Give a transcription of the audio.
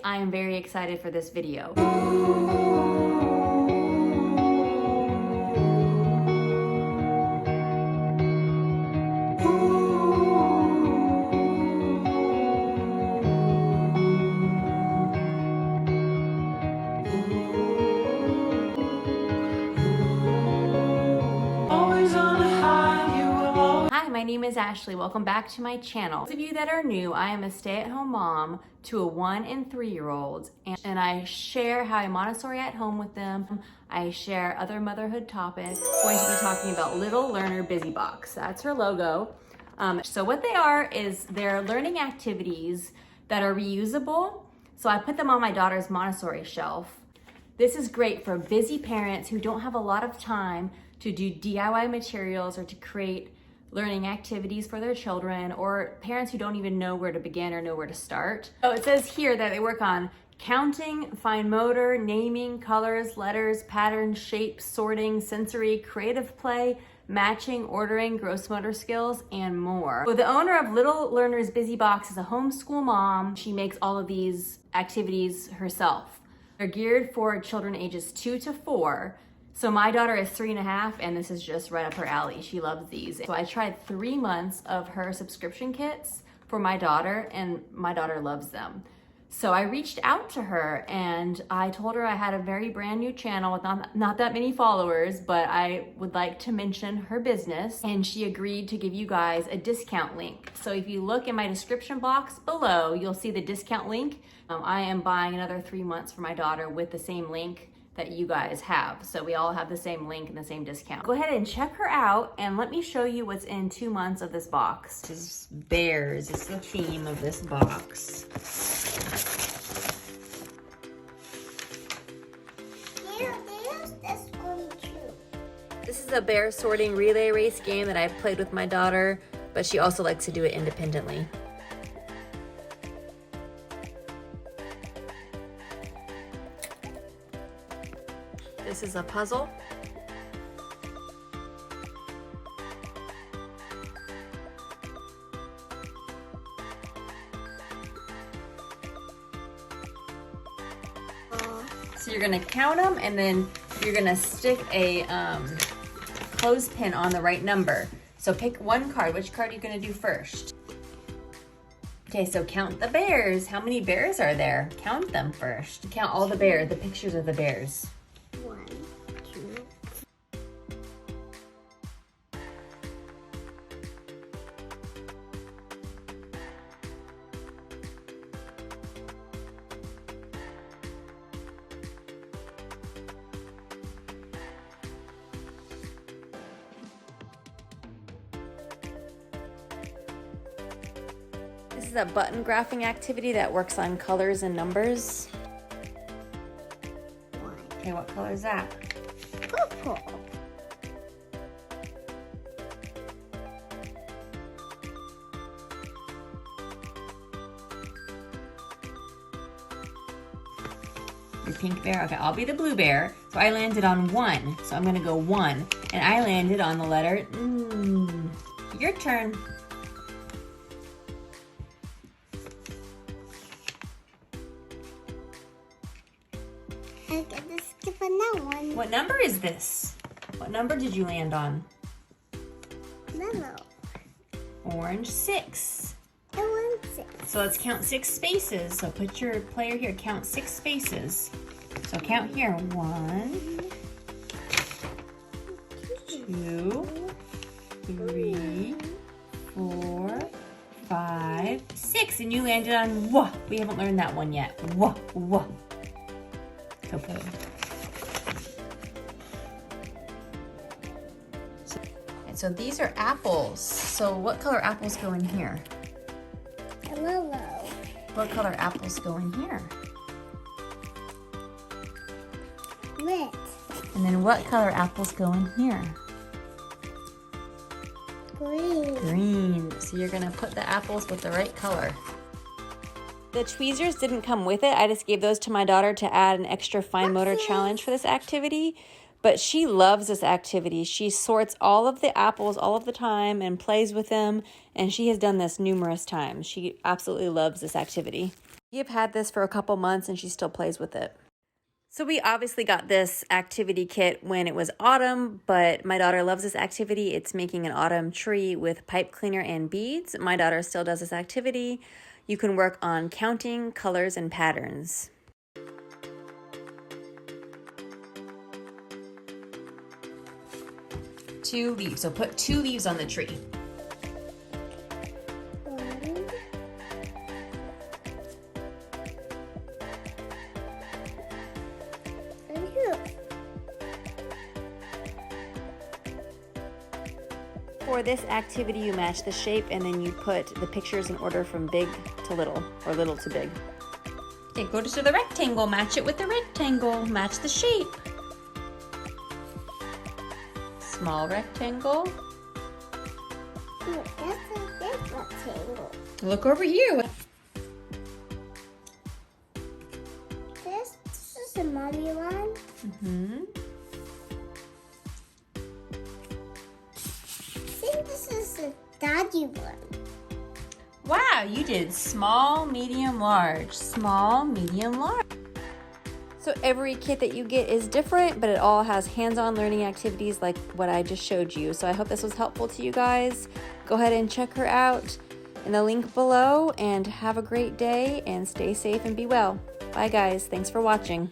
I am very excited for this video. Hi, my name is Ashley. Welcome back to my channel. Those of you that are new, I am a stay-at-home mom to a 1 and 3-year-old, and I share how I Montessori at home with them. I share other motherhood topics. I'm going to be talking about Little Learner Busy Box. That's her logo. So what they are is they're learning activities that are reusable. So I put them on my daughter's Montessori shelf. This is great for busy parents who don't have a lot of time to do DIY materials or to create learning activities for their children, or parents who don't even know where to begin or know where to start. So it says here that they work on counting, fine motor, naming, colors, letters, patterns, shapes, sorting, sensory, creative play, matching, ordering, gross motor skills, and more. So the owner of Little Learner's Busy Box is a homeschool mom. She makes all of these activities herself. They're geared for children ages 2 to 4. So my daughter is 3.5, and this is just right up her alley. She loves these. So I tried 3 months of her subscription kits for my daughter, and my daughter loves them. So I reached out to her and I told her I had a very brand new channel with not that many followers, but I would like to mention her business, and she agreed to give you guys a discount link. So if you look in my description box below, you'll see the discount link. I am buying another 3 months for my daughter with the same link that you guys have. So we all have the same link and the same discount. Go ahead and check her out, and let me show you what's in 2 months of this box. This is bears. It's the theme of this box. This is a bear sorting relay race game that I've played with my daughter, but she also likes to do it independently. This is a puzzle. So you're gonna count them, and then you're gonna stick a clothespin on the right number. So pick one card. Which card are you gonna do first? Okay, so count the bears. How many bears are there? Count them first. Count all the bears, the pictures of the bears. 1, 2. This is a button graphing activity that works on colors and numbers. 1. Okay, what color is that? Purple. Your pink bear? Okay, I'll be the blue bear. So I landed on 1, so I'm gonna go 1. And I landed on the letter N. Your turn. I got to skip on that one. What number is this? What number did you land on? Yellow. Orange 6. I want 6. So let's count 6 spaces. So put your player here, count 6 spaces. So count here, 1, 2, 3, 4, 5, 6. And you landed on wah. We haven't learned that one yet. Wah, wah. Go put it. So these are apples. So what color apples go in here? Yellow. What color apples go in here? Red. And then what color apples go in here? Green. Green. So you're gonna put the apples with the right color. The tweezers didn't come with it. I just gave those to my daughter to add an extra fine motor challenge for this activity. But she loves this activity. She sorts all of the apples all of the time and plays with them. And she has done this numerous times. She absolutely loves this activity. You've had this for a couple months and she still plays with it. So we obviously got this activity kit when it was autumn, but my daughter loves this activity. It's making an autumn tree with pipe cleaner and beads. My daughter still does this activity. You can work on counting, colors, and patterns. Two leaves, so put 2 leaves on the tree. For this activity, you match the shape and then you put the pictures in order from big to little or little to big. Okay, go to the rectangle, match it with the rectangle, match the shape. Small rectangle. Look, that's a big rectangle. Look over here. This is a mommy one. I think this is a daddy one. Wow, you did small, medium, large. Small, medium, large. So every kit that you get is different, but it all has hands-on learning activities like what I just showed you. So I hope this was helpful to you guys. Go ahead and check her out in the link below and have a great day and stay safe and be well. Bye guys, thanks for watching.